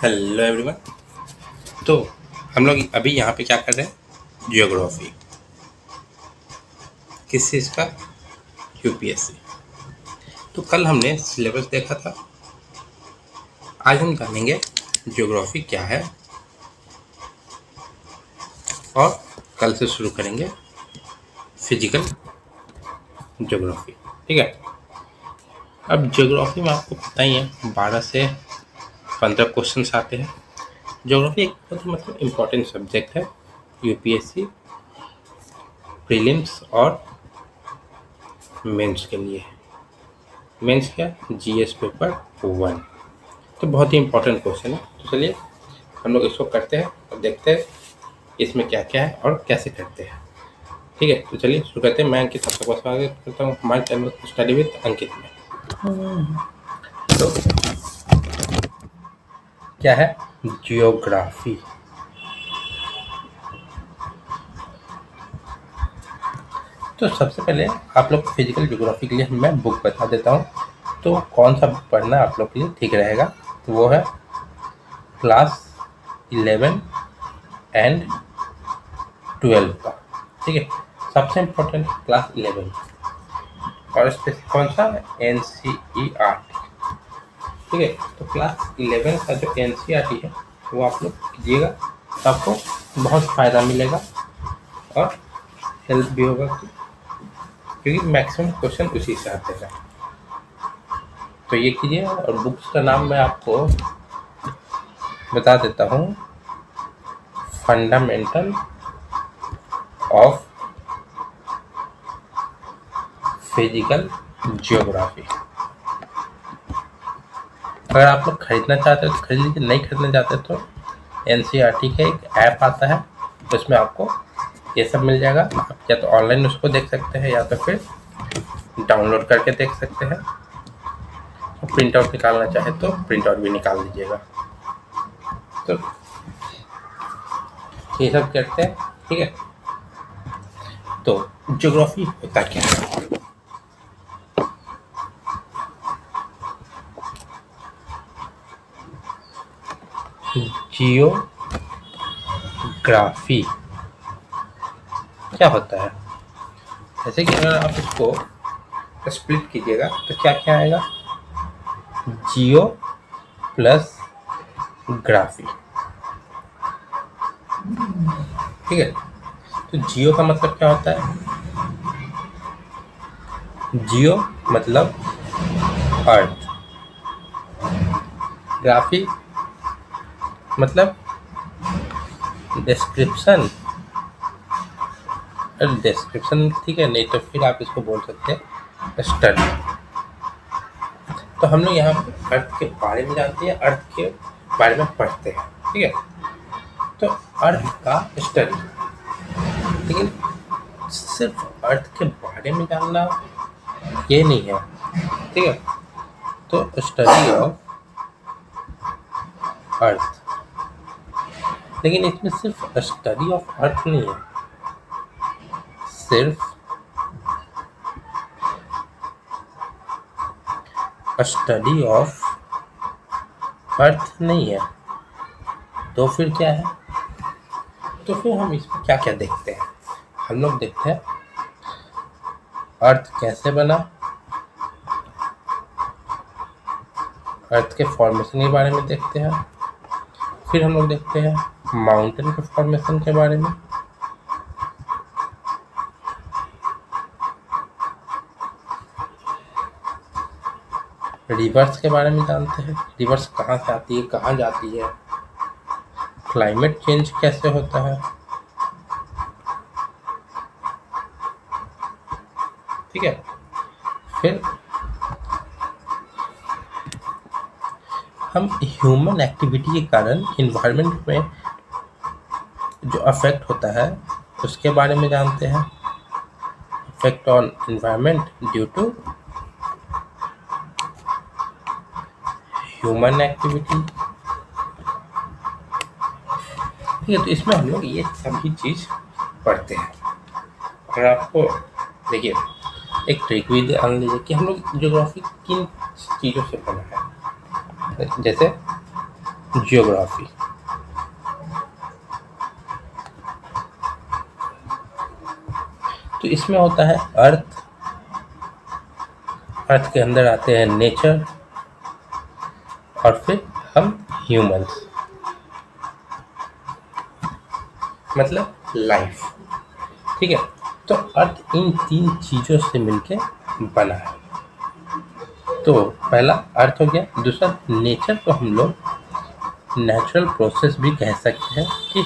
Hello everyone. तो हम लोग अभी यहाँ पे क्या कर रहे हैं, जियोग्राफी। किस चीज़ का? यूपीएससी। तो कल हमने सिलेबस देखा था, आज हम जानेंगे जियोग्राफी क्या है और कल से शुरू करेंगे फिजिकल जियोग्राफी। ठीक है। अब जियोग्राफी में आपको पता ही है 12 से 15 क्वेश्चंस आते हैं। जियोग्राफी एक बहुत मतलब इम्पोर्टेंट सब्जेक्ट है यूपीएससी प्रीलिम्स और मेंस के लिए। मेंस क्या? GS paper 1। तो बहुत ही इंपॉर्टेंट क्वेश्चन है। तो चलिए हम लोग इसको करते हैं और देखते हैं इसमें क्या क्या है और कैसे करते हैं। ठीक है, तो चलिए शुरू करते हैं। मैं अंकित सबका स्वागत करता हूँ हमारे चैनल स्टडी विद अंकित में। तो क्या है जियोग्राफी? तो सबसे पहले आप लोग फिजिकल जियोग्राफी के लिए मैं बुक बता देता हूँ। तो कौन सा बुक पढ़ना आप लोग के लिए ठीक रहेगा? तो वो है क्लास 11 एंड 12 का। ठीक है, सबसे इम्पोर्टेंट क्लास 11 और स्पेशल कौन सा? एनसीईआरटी। ठीक है, तो क्लास 11 का जो एनसीईआरटी है वो आप लोग कीजिएगा, तो आपको बहुत फ़ायदा मिलेगा और हेल्प भी होगा, क्योंकि मैक्सिमम क्वेश्चन उसी से आते हैं। तो ये कीजिए। और बुक्स का नाम मैं आपको बता देता हूँ, फंडामेंटल ऑफ फिजिकल जियोग्राफी। अगर आप लोग खरीदना चाहते हो तो खरीद लीजिए, नहीं खरीदना चाहते तो एनसीईआरटी का एक ऐप आता है, तो उसमें आपको ये सब मिल जाएगा। आप या तो ऑनलाइन उसको देख सकते हैं या तो फिर डाउनलोड करके देख सकते हैं। तो प्रिंट आउट निकालना चाहे तो प्रिंट आउट भी निकाल लीजिएगा। तो ये सब करते हैं। ठीक है, तो ज्योग्राफी होता क्या है? जियोग्राफी क्या होता है? जैसे कि अगर आप इसको स्प्लिट कीजिएगा तो क्या क्या आएगा? जियो प्लस ग्राफी। ठीक है, तो जियो का मतलब क्या होता है? जियो मतलब अर्थ, ग्राफी मतलब डिस्क्रिप्शन। डिस्क्रिप्शन ठीक है, नहीं तो फिर आप इसको बोल सकते हैं स्टडी। तो हम लोग यहाँ पे अर्थ के बारे में जानते हैं, अर्थ के बारे में पढ़ते हैं। ठीक है, तो अर्थ का स्टडी, लेकिन सिर्फ अर्थ के बारे में जानना ये नहीं है। ठीक है, तो स्टडी ऑफ अर्थ, लेकिन इसमें सिर्फ स्टडी ऑफ अर्थ नहीं है, सिर्फ स्टडी ऑफ अर्थ नहीं है। तो फिर क्या है? तो फिर हम इसमें क्या क्या देखते हैं? हम लोग देखते हैं अर्थ कैसे बना, अर्थ के फॉर्मेशन के बारे में देखते हैं। फिर हम लोग देखते हैं माउंटेन के फॉर्मेशन के बारे में। रिवर्स के बारे में जानते हैं, रिवर्स कहाँ से आती है, कहाँ जाती है। क्लाइमेट चेंज कैसे होता है। ठीक है, फिर हम ह्यूमन एक्टिविटी के कारण इन्वायरमेंट में जो अफेक्ट होता है उसके बारे में जानते हैं। Effect on environment due to human activity. ठीक है, तो इसमें हम लोग ये सभी चीज़ पढ़ते हैं। अगर आपको देखिए एक ट्रिक भी ध्यान लीजिए कि हम लोग ज्योग्राफी किन चीज़ों से बना है। जैसे जियोग्राफी। तो इसमें होता है अर्थ, अर्थ के अंदर आते हैं नेचर, और फिर हम ह्यूमंस, मतलब लाइफ। ठीक है, तो अर्थ इन 3 चीज़ों से मिलके बना है। तो पहला अर्थ हो गया, दूसरा नेचर को हम लोग नेचुरल प्रोसेस भी कह सकते हैं कि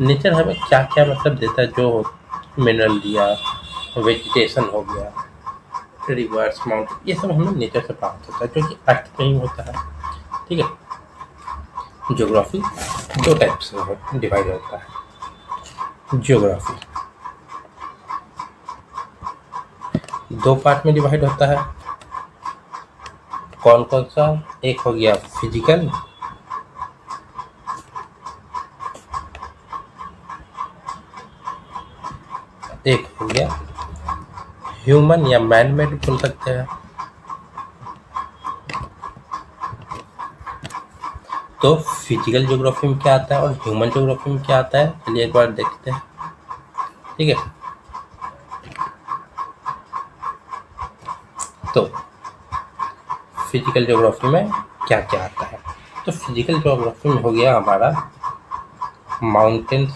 नेचर हमें क्या क्या मतलब देता है, जो मिनरल दिया, वेजिटेशन हो गया, रिवर्स, माउंटेन, ये सब हमें नेचर से प्राप्त होता है, जो कि अर्थ में ही होता है। ठीक है, ज्योग्राफी 2 टाइप से डिवाइड होता है। ज्योग्राफी 2 पार्ट में डिवाइड होता है। कौन कौन सा? एक हो गया फिजिकल, एक हो गया ह्यूमन या मैन मेड बोल सकते हैं। तो फिजिकल ज्योग्राफी में क्या आता है और ह्यूमन ज्योग्राफी में क्या आता है, चलिए एक बार देखते हैं। ठीक है, तो फिजिकल ज्योग्राफी में क्या क्या आता है? तो फिजिकल ज्योग्राफी में हो गया हमारा माउंटेन्स,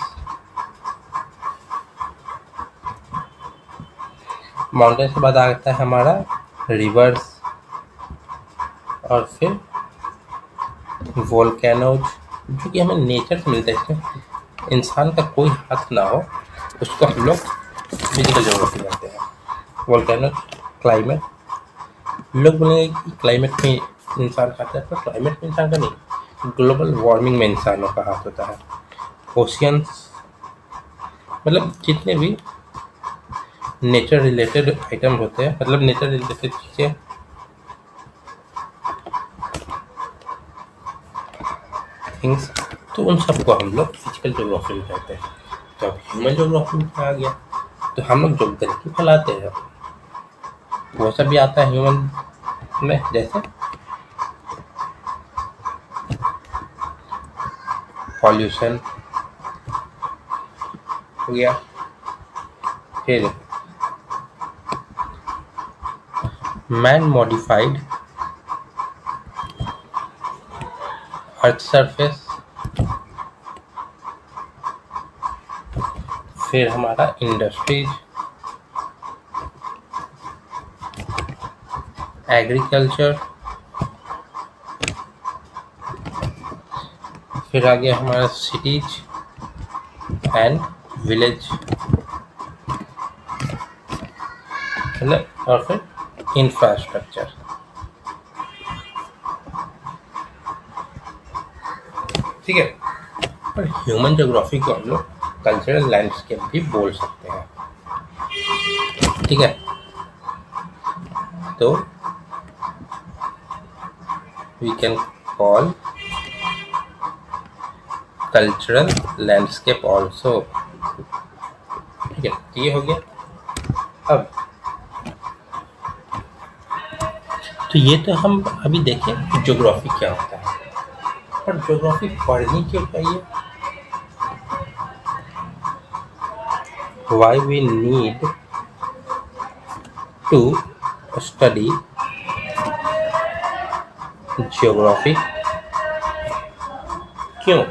माउंटेन्स के बाद आता है हमारा रिवर्स, और फिर वोल्केनोज, जो कि हमें नेचर से मिलता है, इसमें इंसान का कोई हाथ ना हो, उसको हम लोग फिजिकल ज्योग्राफी कहते हैं। वोल्केनोज, क्लाइमेट, लोग बोलेंगे कि क्लाइमेट में इंसान का हाथ है, पर क्लाइमेट में इंसान का नहीं, ग्लोबल वार्मिंग में इंसानों का हाथ होता है। ओशियंस, मतलब जितने भी नेचर रिलेटेड आइटम होते हैं, मतलब नेचर रिलेटेड चीज़ें, थिंग्स, तो उन सबको हम लोग फिजिकल ज्योग्राफी में कहते हैं। तो अब ह्यूमन ज्योग्राफी में क्या आ गया? तो हम लोग जो गंदगी फैलाते हैं वो सब भी आता है ह्यूमन में, जैसे पॉल्यूशन हो गया, फिर मैन मॉडिफाइड अर्थ सरफेस, फिर हमारा इंडस्ट्रीज, एग्रीकल्चर, फिर आ गया हमारा सिटीज एंड विलेज, मतलब, और फिर इंफ्रास्ट्रक्चर। ठीक है, और ह्यूमन ज्योग्राफी को हम लोग कल्चरल लैंडस्केप भी बोल सकते हैं। ठीक है, तो we can call cultural landscape also. ठीक है, ये हो गया। अब तो ये तो हम अभी देखें ज्योग्राफी क्या होता है, पर ज्योग्राफी पढ़नी क्यों चाहिए? Why we need to study geography? क्यों?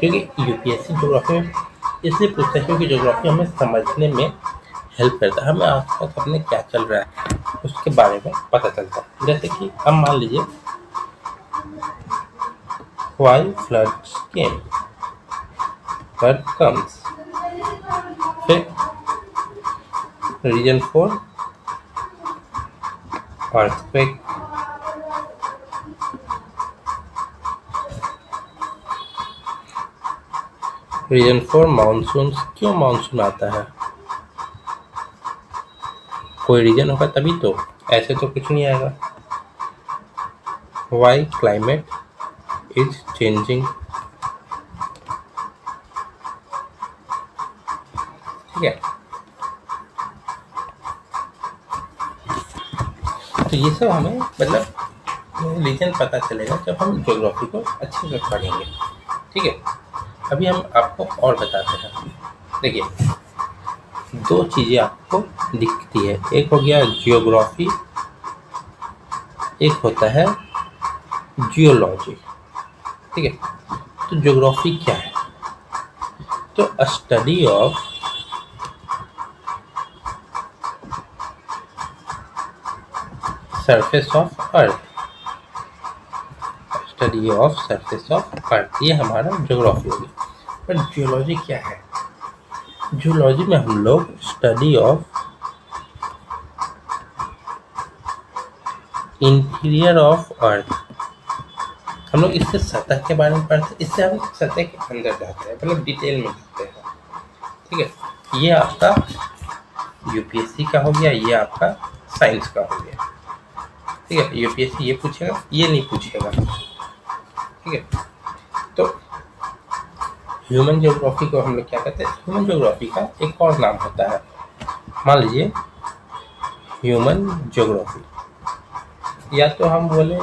क्योंकि यूपीएससी ज्योग्राफी में इसलिए पूछता है क्योंकि ज्योग्राफी हमें समझने में हेल्प करता है, हमें आसपास अपने क्या चल रहा है उसके बारे में पता चलता है। जैसे कि हम मान लीजिए why floods came, flood comes, फिर रीजन 4 earthquake, रीजन 4 मानसून। क्यों मानसून आता है? कोई रीजन होगा तभी तो, ऐसे तो कुछ नहीं आएगा। Why climate is changing. ठीक है, तो ये सब हमें मतलब रीजन पता चलेगा जब हम ज्योग्राफी को अच्छे से पढ़ेंगे। ठीक है, अभी हम आपको और बताते हैं। देखिए, दो चीज़ें आपको दिखती है, एक हो गया जियोग्राफी, एक होता है जियोलॉजी। ठीक है, तो ज्योग्राफी क्या है? तो study of surface of earth, study of surface of earth, ये हमारा ज्योग्राफी होगी। पर जियोलॉजी क्या है? जियोलॉजी में हम लोग study of interior of earth, हम लोग इससे सतह के बारे में पढ़ते हैं, इससे हम सतह के अंदर जाते हैं, मतलब डिटेल में जाते हैं। ठीक है, ये आपका यूपीएससी का हो गया, ये आपका साइंस का हो गया। ठीक है, यूपीएससी ये पूछेगा, ये नहीं पूछेगा। ठीक है, तो ह्यूमन ज्योग्राफी को हम लोग क्या कहते हैं? ह्यूमन ज्योग्राफी का एक और नाम होता है, मान लीजिए ह्यूमन ज्योग्राफी, या तो हम बोले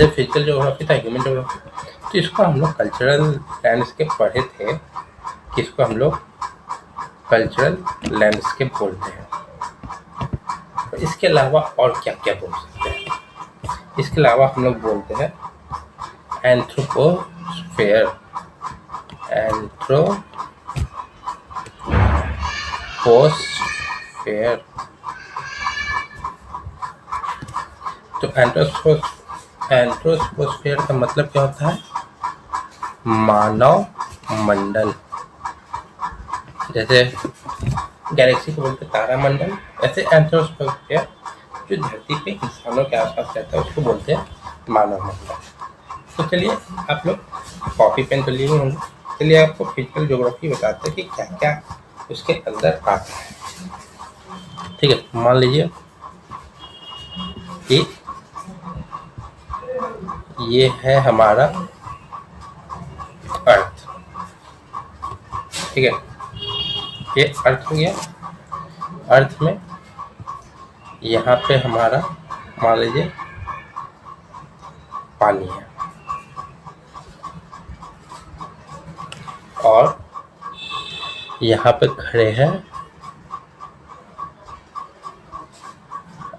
फिजिकल ज्योग्राफी था, ह्यूमन ज्योग्राफी। तो इसको हम लोग कल्चरल लैंडस्केप पढ़े थे, किसको हम लोग कल्चरल लैंडस्केप बोलते हैं। तो इसके अलावा और क्या क्या बोल सकते हैं? इसके अलावा हम लोग बोलते हैं एंथ्रोपोस्फेयर, एंथ्रोपोस्फेयर। तो एंथ्रोपोस्फेयर का मतलब क्या होता है? मानव मंडल। जैसे गैलेक्सी को बोलते हैं तारामंडल, ऐसे एंथ्रोपोस्फेयर जो धरती पे इंसानों के आसपास रहता है उसको बोलते हैं मानव मंडल। तो चलिए, आप लोग कॉपी पेन तो लिए होंगे, चलिए आपको फिजिकल ज्योग्राफी बताते हैं कि क्या क्या उसके अंदर आता है। ठीक है, मान लीजिए कि ये है हमारा अर्थ। ठीक है, ये अर्थ हो गया। अर्थ में यहाँ पे हमारा मान लीजिए पानी है, और यहाँ पे खड़े हैं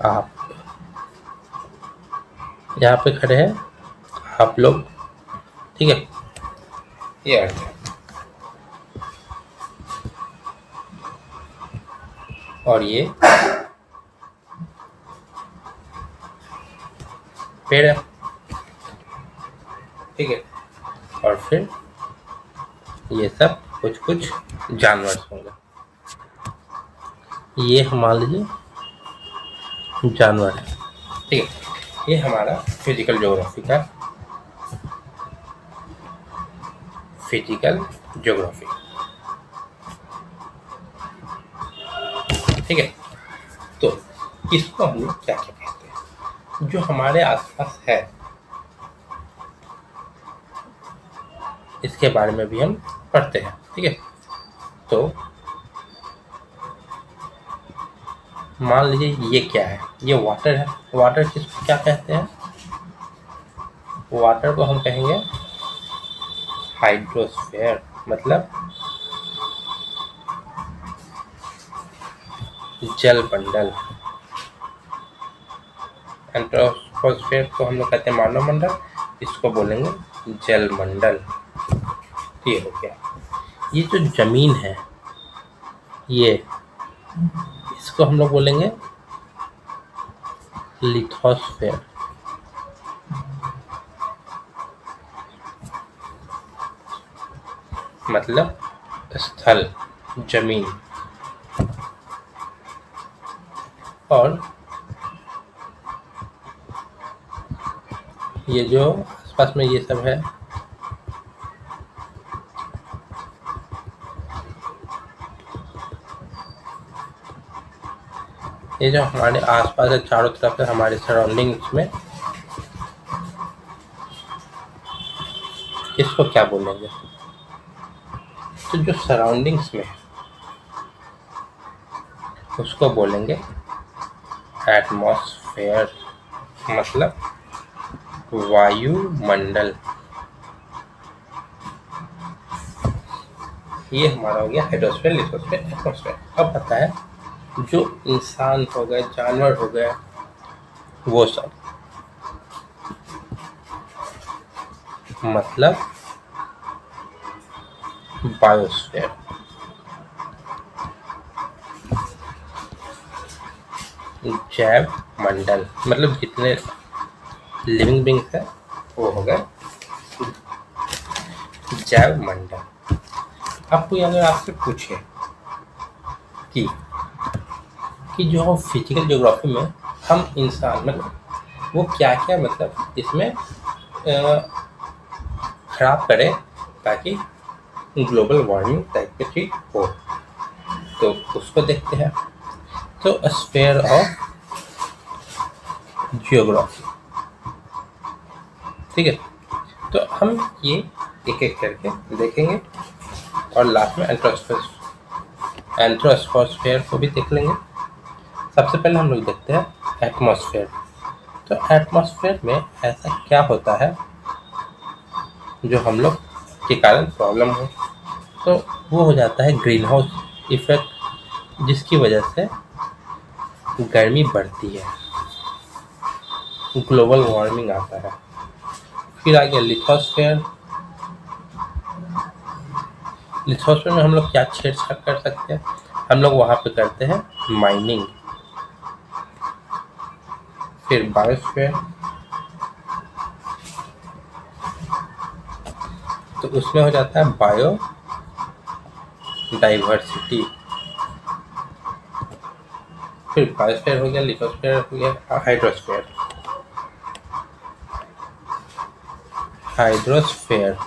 आप, यहाँ पे खड़े हैं आप लोग। ठीक है, ये अर्थ है, और ये पेड़ है। ठीक है, और फिर ये सब कुछ कुछ जानवर होंगे, ये मान लीजिए जानवर है। ठीक है, ये हमारा फिजिकल ज्योग्राफी का फिजिकल ज्योग्राफी। ठीक है, तो इसको हम लोग क्या क्या कहते हैं? जो हमारे आसपास है इसके बारे में भी हम पढ़ते हैं। ठीक है, तो मान लीजिए ये क्या है? ये वाटर है। वाटर किसको क्या कहते हैं? वाटर को हम कहेंगे हाइड्रोस्फीयर, मतलब जल मंडल। एंट्रोपोस्फेयर को हम लोग कहते हैं मानव मंडल, इसको बोलेंगे जल मंडल। ये हो गया। ये जो जमीन है ये, इसको हम लोग बोलेंगे लिथोस्फेयर, मतलब स्थल, जमीन। और ये जो आसपास में ये सब है, ये जो हमारे आसपास है चारों तरफ है, हमारे सराउंडिंग्स में, इसको क्या बोलेंगे? तो जो सराउंडिंग्स में उसको बोलेंगे एटमॉस्फेयर। एटमॉस्फेयर मतलब वायुमंडल। ये हमारा हो गया हाइड्रोस्फीयर, लिथोस्फीयर, एटमॉस्फेयर। अब आता है जो इंसान हो गए, जानवर हो गए, वो सब मतलब बायोस्फीयर। जैव मंडल मतलब जितने लिविंग बींग्स है वो हो गए जैव मंडल। अब कोई अगर आपसे पूछे कि जो फिजिकल ज्योग्राफी में हम इंसान मतलब वो क्या क्या मतलब इसमें खराब करें ताकि ग्लोबल वार्मिंग टाइप की चीज हो, तो उसको देखते हैं। तो स्फीयर ऑफ जियोग्राफी, ठीक है। तो हम ये एक एक करके देखेंगे और लास्ट में एंथ्रोस्फीयर को भी देख लेंगे। सबसे पहले हम लोग देखते हैं एटमॉस्फेयर। तो एटमॉस्फेयर में ऐसा क्या होता है जो हम लोग के कारण प्रॉब्लम हो, तो वो हो जाता है ग्रीन हाउस इफेक्ट, जिसकी वजह से गर्मी बढ़ती है, ग्लोबल वार्मिंग आता है। फिर आ गया लिथोस्फेयर। लिथोस्फेयर में हम लोग क्या छेड़छाड़ कर सकते हैं, हम लोग वहाँ पे करते हैं माइनिंग। फिर बायोस्फीयर, तो उसमें हो जाता है बायो डाइवर्सिटी। फिर बायोस्फीयर हो गया, लिथोस्फीयर हो गया, हाइड्रोस्फीयर। हाइड्रोस्फीयर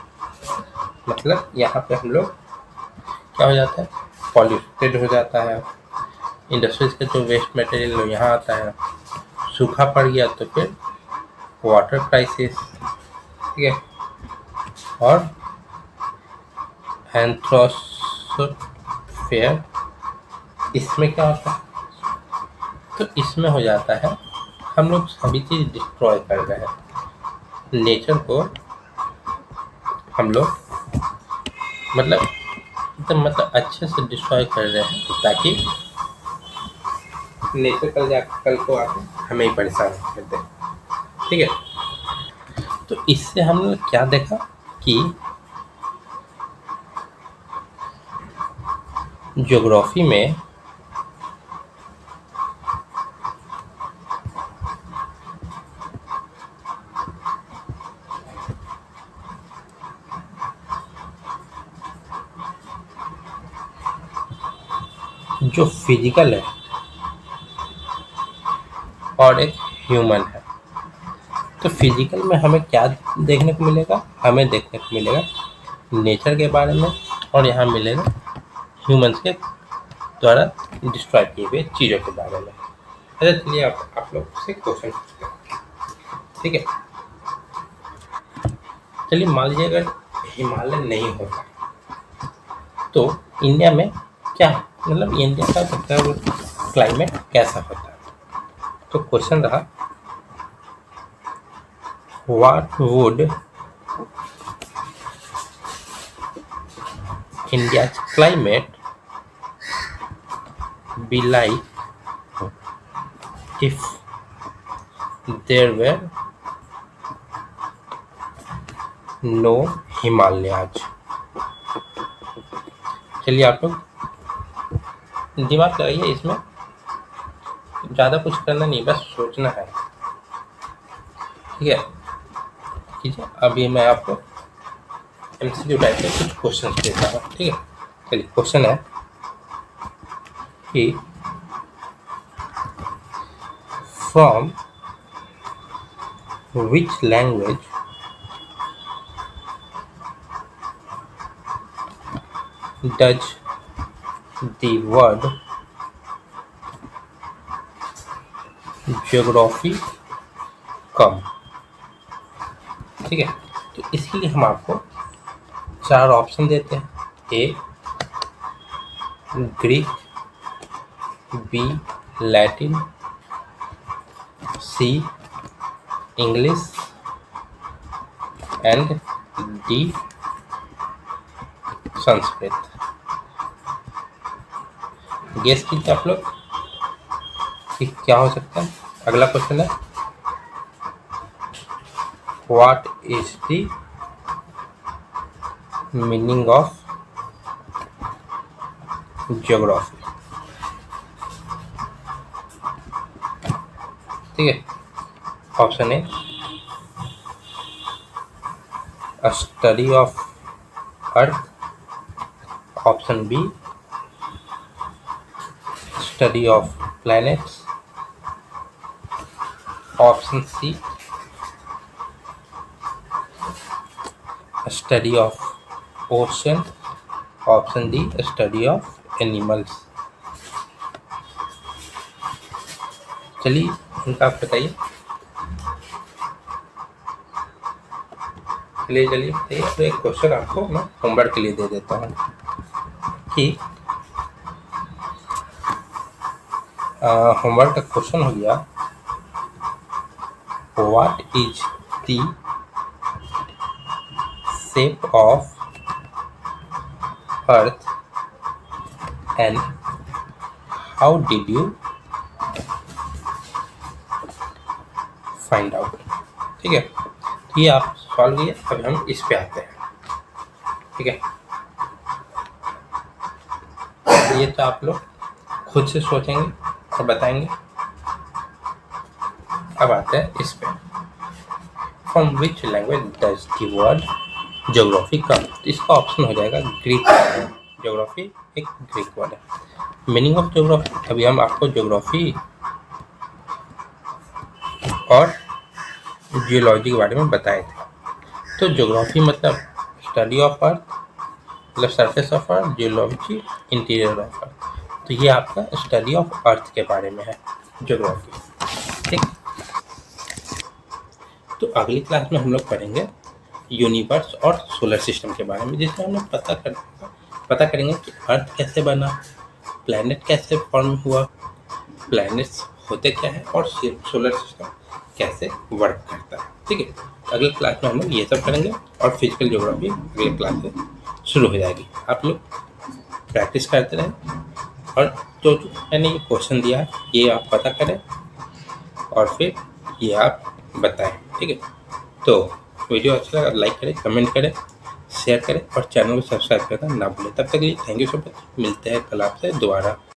मतलब यहाँ पे हम लोग क्या हो जाता है, पॉल्यूटेड हो जाता है, इंडस्ट्रीज का जो वेस्ट मटेरियल यहाँ आता है, सूखा पड़ गया तो फिर वाटर क्राइसिस, ठीक है। और एंथ्रोस्फेयर, इसमें क्या होता है, तो इसमें हो जाता है हम लोग सभी चीज़ डिस्ट्रॉय कर रहे हैं, नेचर को हम लोग मतलब मतलब अच्छे से डिस्ट्रॉय कर रहे हैं ताकि नेचर कल को आके हमें ही परेशान कर दे, ठीक है। तो इससे हम लोग क्या देखा कि ज्योग्राफी में जो फिजिकल है और एक ह्यूमन है, तो फिजिकल में हमें क्या देखने को मिलेगा, हमें देखने को मिलेगा नेचर के बारे में, और यहाँ मिलेगा ह्यूमंस के द्वारा डिस्ट्रॉय किए हुए चीज़ों के बारे में। अच्छा चलिए आप लोग से क्वेश्चन पूछते हैं, ठीक है। चलिए मान लीजिए अगर हिमालय नहीं होता तो इंडिया में क्या मतलब इंडिया का मतलब क्लाइमेट कैसा होता है। तो क्वेश्चन रहा, what would India's climate be like if there were no Himalayas। चलिए आप लोग दिमाग लगाइए, इसमें ज़्यादा कुछ करना नहीं, बस सोचना है, ठीक है। कीजिए, अभी मैं आपको एमसीक्यू टाइप के कुछ क्वेश्चन देता हूँ, ठीक है। चलिए क्वेश्चन है कि from which language does the word geography come, ठीक है। तो इसके लिए हम आपको चार ऑप्शन देते हैं, A Greek, B Latin, C English and D Sanskrit. Guess कीजिए आप लोग कि क्या हो सकता है। अगला क्वेश्चन है what is the meaning of geography. ठीक है, option a study of earth, option b study of planets, option c study of ocean, option d study of animals. चलिए इनका आप बताइए। चलिए तो एक क्वेश्चन आपको मैं होमवर्क के लिए दे देता हूँ कि होमवर्क का क्वेश्चन हो गया what is the shape of earth and how did you find out. ठीक है, ये आप सॉल्व किए। अभी हम इस पे आते हैं। ठीक है, ये तो आप लोग खुद से सोचेंगे और बताएंगे। अब आते हैं इस पे from which language does the word geography come. इसका ऑप्शन हो जाएगा ग्रीक। ज्योग्राफी एक ग्रीक वर्ड है। मीनिंग ऑफ ज्योग्राफी, अभी हम आपको ज्योग्राफी और जियोलॉजी के बारे में बताए थे। तो ज्योग्राफी मतलब स्टडी ऑफ अर्थ, मतलब surface of earth, geology interior of earth. तो ये आपका स्टडी ऑफ अर्थ के बारे में है ज्योग्राफी। ठीक, तो अगली क्लास में हम लोग पढ़ेंगे यूनिवर्स और सोलर सिस्टम के बारे में, जिसमें हम लोग पता करेंगे कि अर्थ कैसे बना, प्लैनेट कैसे फॉर्म हुआ, प्लैनेट्स होते क्या है और सोलर सिस्टम कैसे वर्क करता है। ठीक है, अगले क्लास में हम लोग ये सब करेंगे और फिजिकल ज्योग्राफी अगले क्लास से शुरू हो जाएगी। आप लोग प्रैक्टिस करते रहें और जो मैंने ये क्वेश्चन दिया ये आप पता करें और फिर ये आप बताएं। ठीक है, तो वीडियो अच्छा लगा लाइक करें, कमेंट करें, शेयर करें और चैनल को सब्सक्राइब करना ना भूलें। तब तक के लिए थैंक यू सो मच। मिलते हैं कल आपसे दोबारा।